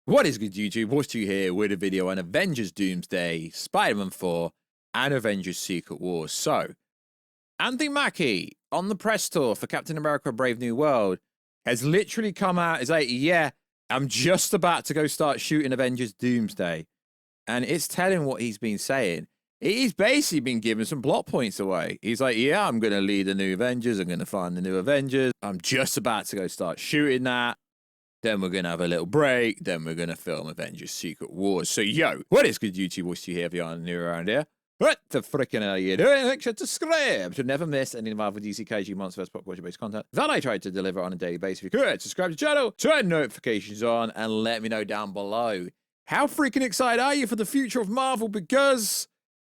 What is good, YouTube? Warstu here with a video on Avengers Doomsday, Spider-Man 4, and Avengers Secret Wars. So, Anthony Mackie, on the press tour for Captain America Brave New World, has literally come out, is like, yeah, I'm just about to go start shooting Avengers Doomsday. And it's telling what he's been saying. He's basically been giving some plot points away. He's like, yeah, I'm going to lead the new Avengers. I'm going to find the new Avengers. I'm just about to go start shooting that. Then we're going to have a little break. Then we're going to film Avengers Secret Wars. So, yo, what is good, YouTube? What's you here if you're new around here? What the frickin' hell are you doing? Make sure to subscribe to never miss any Marvel, DC, KG, Monsterverse, pop culture-based content that I try to deliver on a daily basis. If you could, subscribe to the channel, turn notifications on, and let me know down below. How freaking excited are you for the future of Marvel? Because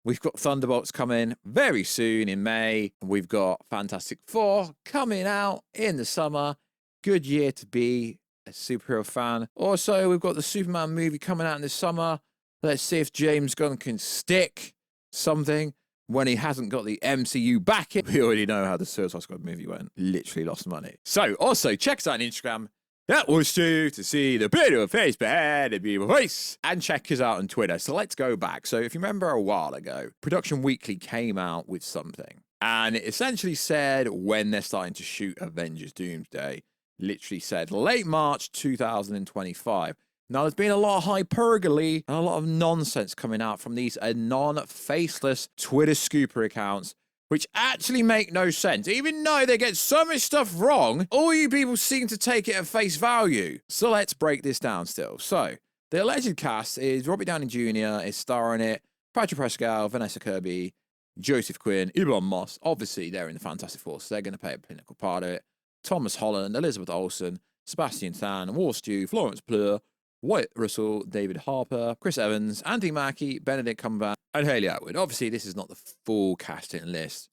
we've got Thunderbolts coming very soon in May. We've got Fantastic Four coming out in the summer. Good year to be a superhero fan. Also, we've got the Superman movie coming out in the summer. Let's see if James Gunn can stick something when he hasn't got the MCU backing. We already know how the Suicide Squad movie went. Literally lost money. So, also, check us out on Instagram. That was to see the beautiful face behind the beautiful face. And check us out on Twitter. So let's go back. So if you remember a while ago, Production Weekly came out with something. And it essentially said when they're starting to shoot Avengers Doomsday. Literally said late March 2025. Now, there's been a lot of hyperbole and a lot of nonsense coming out from these non-faceless Twitter scooper accounts, which actually make no sense. Even though they get so much stuff wrong, all you people seem to take it at face value. So let's break this down still. So, the alleged cast is Robert Downey Jr. is starring it, Patrick Pascal, Vanessa Kirby, Joseph Quinn, Elon Musk. Obviously, they're in the Fantastic Four, so they're going to play a pinnacle part of it. Thomas Holland, Elizabeth Olsen, Sebastian Stan, Warstu, Florence Pugh, Wyatt Russell, David Harper, Chris Evans, Anthony Mackie, Benedict Cumberbatch, and Haley Atwood. Obviously, this is not the full casting list.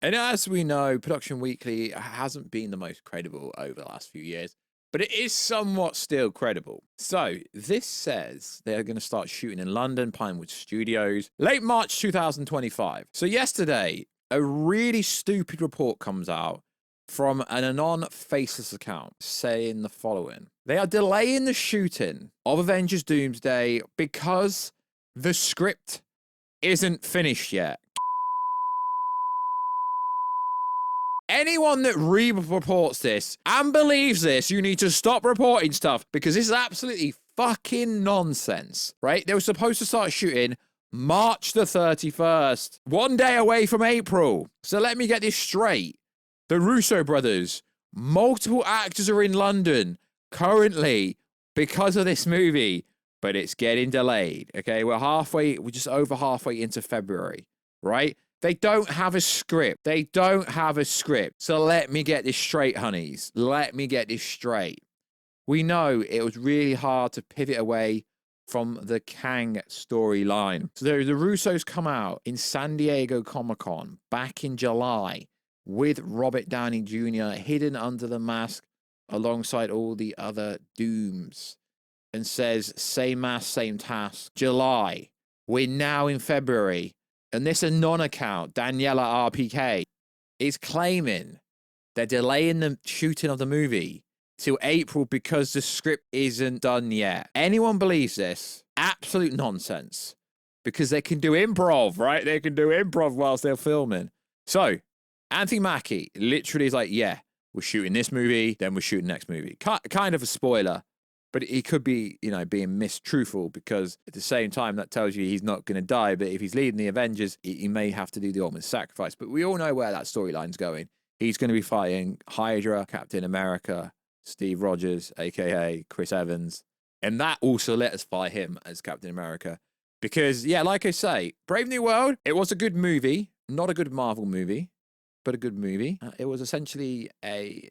And as we know, Production Weekly hasn't been the most credible over the last few years, but it is somewhat still credible. So, this says they're going to start shooting in London, Pinewood Studios, late March 2025. So, yesterday, a really stupid report comes out from an non-faceless account saying the following. They are delaying the shooting of Avengers Doomsday because the script isn't finished yet. Anyone that reports this and believes this, you need to stop reporting stuff because this is absolutely fucking nonsense, right? They were supposed to start shooting March the 31st, one day away from April. So let me get this straight. The Russo brothers, multiple actors are in London currently because of this movie, but it's getting delayed, okay? We're just over halfway into February, right? They don't have a script. They don't have a script. So let me get this straight, honeys. Let me get this straight. We know it was really hard to pivot away from the Kang storyline. So the Russos come out in San Diego Comic-Con back in July with Robert Downey Jr. hidden under the mask alongside all the other Dooms and says, same mask, same task. July. We're now in February. And this Anon account, Daniela RPK, is claiming they're delaying the shooting of the movie till April because the script isn't done yet. Anyone believes this? Absolute nonsense. Because they can do improv, right? They can do improv whilst they're filming. So, Anthony Mackie literally is like, yeah, we're shooting this movie, then we're shooting the next movie. Kind of a spoiler, but he could be, you know, being mistruthful because at the same time that tells you he's not going to die. But if he's leading the Avengers, he may have to do the ultimate sacrifice. But we all know where that storyline's going. He's going to be fighting Hydra, Captain America, Steve Rogers, aka Chris Evans, and that also let us fight him as Captain America. Because yeah, like I say, Brave New World, it was a good movie, not a good Marvel movie, but a good movie. It was essentially a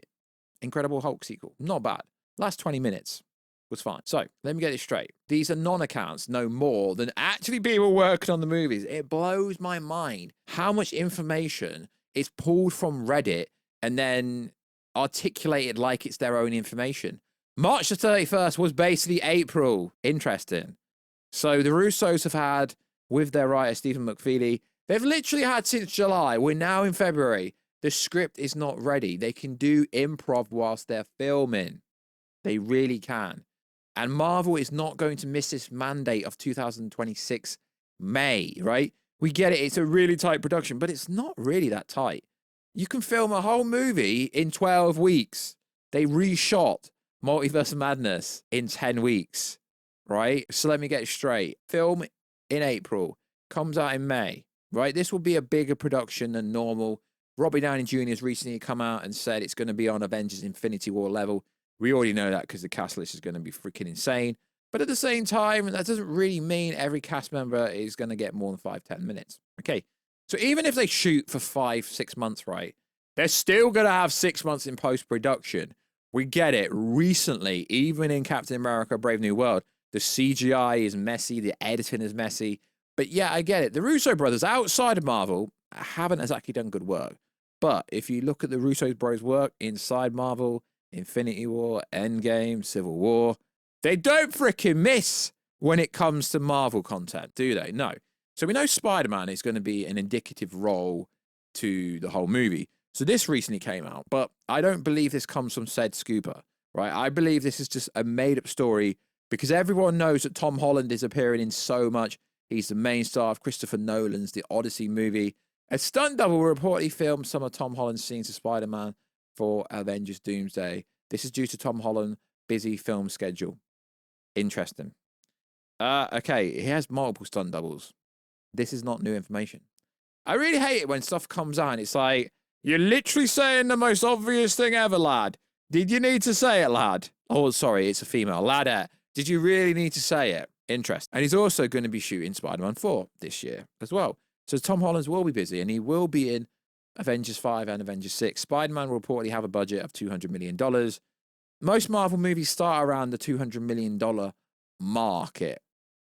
Incredible Hulk sequel. Not bad. Last 20 minutes was fine. So, let me get it straight. These are non-accounts know more than actually people working on the movies. It blows my mind how much information is pulled from Reddit and then articulated like it's their own information. March the 31st was basically April. Interesting. So, the Russos have had, with their writer, Stephen McFeely, they've literally had since July. We're now in February. The script is not ready. They can do improv whilst they're filming. They really can. And Marvel is not going to miss this mandate of 2026 May, right? We get it. It's a really tight production, but it's not really that tight. You can film a whole movie in 12 weeks. They reshot Multiverse of Madness in 10 weeks, right? So let me get it straight. Film in April, comes out in May, right? This will be a bigger production than normal. Robbie Downey Jr. has recently come out and said it's going to be on Avengers Infinity War level. We already know that because the cast list is going to be freaking insane. But at the same time, that doesn't really mean every cast member is going to get more than 5-10 minutes. Okay, so even if they shoot for 5-6 months, right, they're still going to have 6 months in post-production. We get it. Recently, even in Captain America Brave New World, the CGI is messy, the editing is messy. But yeah, I get it. The Russo brothers, outside of Marvel, haven't exactly done good work. But if you look at the Russo bros' work inside Marvel, Infinity War, Endgame, Civil War, they don't freaking miss when it comes to Marvel content, do they? No. So we know Spider-Man is going to be an indicative role to the whole movie. So this recently came out, but I don't believe this comes from said scooper, right? I believe this is just a made-up story because everyone knows that Tom Holland is appearing in so much. He's the main star of Christopher Nolan's The Odyssey movie. A stunt double will reportedly film some of Tom Holland's scenes of Spider-Man for Avengers Doomsday. This is due to Tom Holland's busy film schedule. Interesting. Okay, he has multiple stunt doubles. This is not new information. I really hate it when stuff comes out and it's like, you're literally saying the most obvious thing ever, lad. Did you need to say it, lad? Oh, sorry, it's a female. Ladette, did you really need to say it? Interesting. And he's also going to be shooting Spider-Man 4 this year as well. So Tom Holland will be busy and he will be in Avengers 5 and Avengers 6. Spider-Man will reportedly have a budget of $200 million. Most Marvel movies start around the $200 million market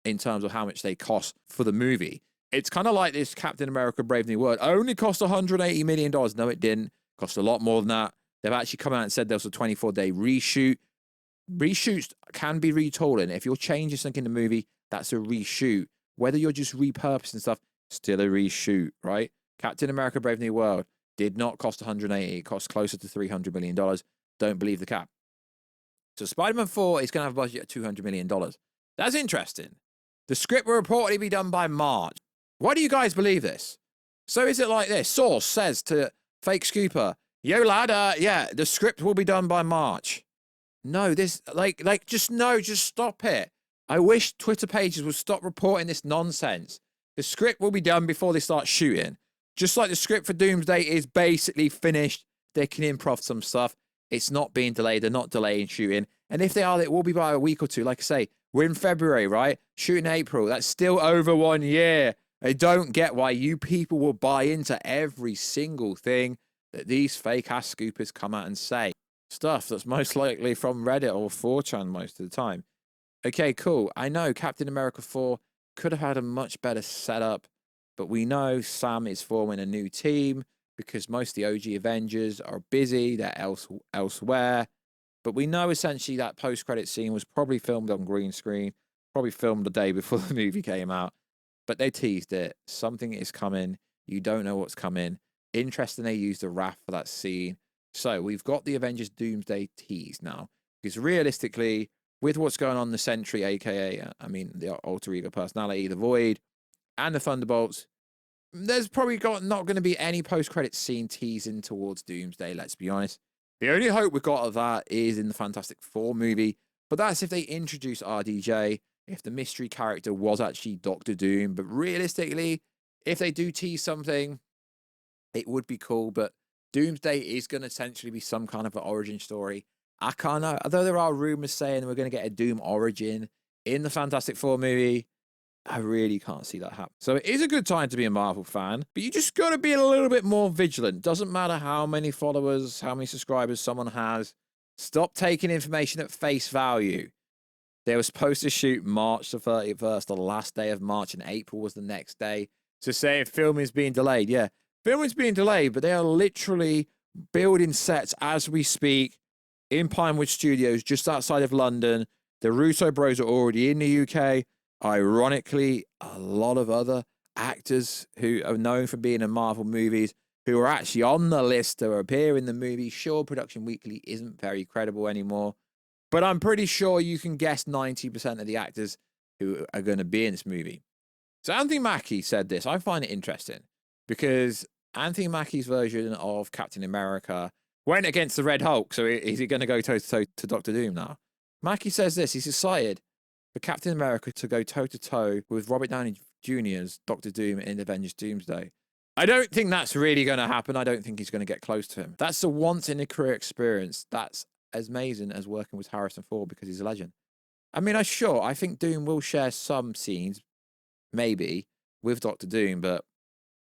in terms of how much they cost for the movie. It's kind of like this Captain America Brave New World. Only cost $180 million. No, it didn't. Cost a lot more than that. They've actually come out and said there was a 24-day reshoot. Reshoots can be retold. And if you're changing something in the movie, that's a reshoot. Whether you're just repurposing stuff, still a reshoot, right? Captain America Brave New World did not cost 180. It cost closer to $300 million. Don't believe the cap. So Spider-Man 4 is going to have a budget of $200 million. That's interesting. The script will reportedly be done by March. Why do you guys believe this? So is it like this? Source says to fake scooper, yo lad, yeah, the script will be done by March. No, this, just stop it. I wish Twitter pages would stop reporting this nonsense. The script will be done before they start shooting. Just like the script for Doomsday is basically finished. They can improv some stuff. It's not being delayed. They're not delaying shooting. And if they are, it will be by a week or two. Like I say, we're in February, right? Shooting April. That's still over 1 year. I don't get why you people will buy into every single thing that these fake-ass scoopers come out and say. Stuff that's most likely from Reddit or 4chan most of the time. Okay, cool. I know Captain America 4 could have had a much better setup, but we know Sam is forming a new team because most of the OG Avengers are busy. They're elsewhere. But we know essentially that post-credit scene was probably filmed on green screen, probably filmed the day before the movie came out. But they teased it. Something is coming. You don't know what's coming. Interesting they used a RAF for that scene. So we've got the Avengers Doomsday tease now. Because realistically, with what's going on in the Sentry, a.k.a., the alter ego personality, the Void, and the Thunderbolts, there's probably not going to be any post-credit scene teasing towards Doomsday, let's be honest. The only hope we've got of that is in the Fantastic Four movie. But that's if they introduce RDJ, if the mystery character was actually Doctor Doom. But realistically, if they do tease something, it would be cool. But Doomsday is going to essentially be some kind of an origin story. I can't know. Although there are rumors saying we're going to get a Doom origin in the Fantastic Four movie, I really can't see that happen. So it is a good time to be a Marvel fan, but you just got to be a little bit more vigilant. Doesn't matter how many followers, how many subscribers someone has. Stop taking information at face value. They were supposed to shoot March the 31st, the last day of March, and April was the next day. So say if film is being delayed, yeah, film is being delayed, but they are literally building sets as we speak in Pinewood Studios, just outside of London. The Russo bros are already in the UK. Ironically, a lot of other actors who are known for being in Marvel movies who are actually on the list to appear in the movie. Sure, Production Weekly isn't very credible anymore, But I'm pretty sure you can guess 90% of the actors who are going to be in this movie. So Anthony Mackie said this. I find it interesting because Anthony Mackie's version of Captain America went against the Red Hulk. So is he going to go toe-to-toe to Doctor Doom now? Mackie says this. He's excited for Captain America to go toe-to-toe with Robert Downey Jr.'s Doctor Doom in Avengers Doomsday. I don't think that's really going to happen. I don't think he's going to get close to him. That's a once-in-a-career experience. That's as amazing as working with Harrison Ford because he's a legend. I mean, I think Doom will share some scenes, maybe, with Doctor Doom, but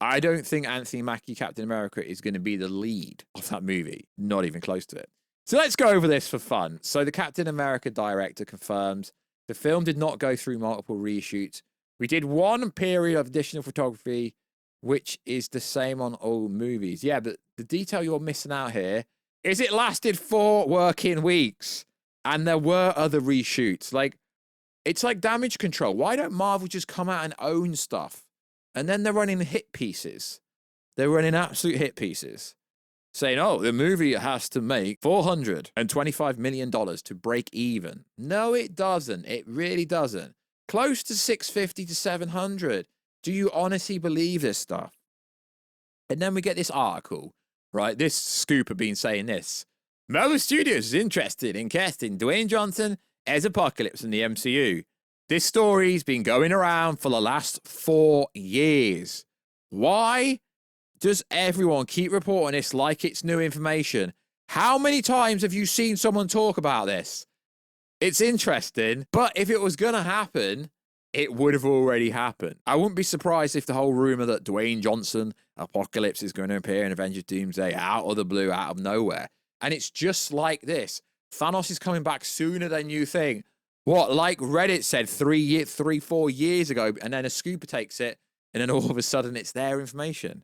I don't think Anthony Mackie, Captain America, is going to be the lead of that movie. Not even close to it. So let's go over this for fun. So the Captain America director confirms the film did not go through multiple reshoots. We did one period of additional photography, which is the same on all movies. Yeah, but the detail you're missing out here is it lasted 4 working weeks and there were other reshoots. Like, it's like Damage Control. Why don't Marvel just come out and own stuff? And then they're running hit pieces. They're running absolute hit pieces. Saying, oh, the movie has to make $425 million to break even. No, it doesn't. It really doesn't. Close to 650 to 700. Do you honestly believe this stuff? And then we get this article, right? This scoop have been saying this. Marvel Studios is interested in casting Dwayne Johnson as Apocalypse in the MCU. This story's been going around for the last 4 years. Why does everyone keep reporting this like it's new information? How many times have you seen someone talk about this? It's interesting, but if it was going to happen, it would have already happened. I wouldn't be surprised if the whole rumor that Dwayne Johnson, Apocalypse, is going to appear in Avengers Doomsday out of the blue, out of nowhere. And it's just like this. Thanos is coming back sooner than you think. What, like Reddit said 4 years ago, and then a scooper takes it, and then all of a sudden it's their information.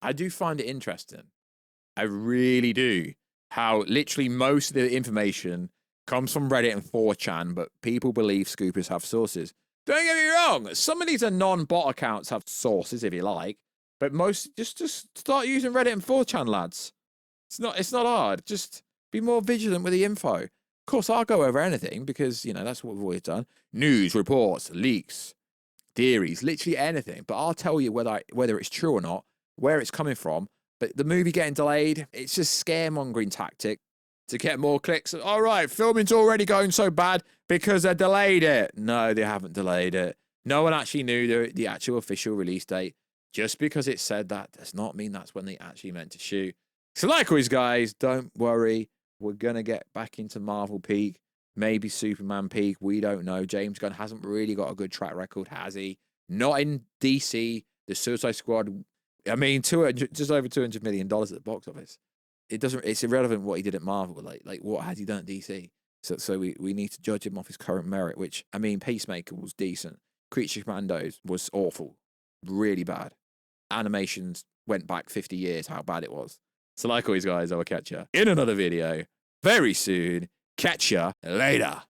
I do find it interesting. I really do. How literally most of the information comes from Reddit and 4chan, but people believe scoopers have sources. Don't get me wrong. Some of these are non-bot accounts have sources, if you like, but most just start using Reddit and 4chan, lads. It's not hard. Just be more vigilant with the info. Of course, I'll go over anything because, you know, that's what we've always done. News, reports, leaks, theories, literally anything. But I'll tell you whether it's true or not, where it's coming from. But the movie getting delayed, it's just scaremongering tactic to get more clicks. All right, filming's already going so bad because they delayed it. No, they haven't delayed it. No one actually knew the actual official release date. Just because it said that does not mean that's when they actually meant to shoot. So like always, guys, don't worry. We're going to get back into Marvel peak, maybe Superman peak. We don't know. James Gunn hasn't really got a good track record, has he? Not in DC. The Suicide Squad, I mean, just over $200 million at the box office. It's irrelevant what he did at Marvel. Like what has he done at DC? So we need to judge him off his current merit, which, I mean, Peacemaker was decent. Creature Commandos was awful. Really bad. Animations went back 50 years, how bad it was. So like always, guys, I will catch you in another video very soon. Catch ya later.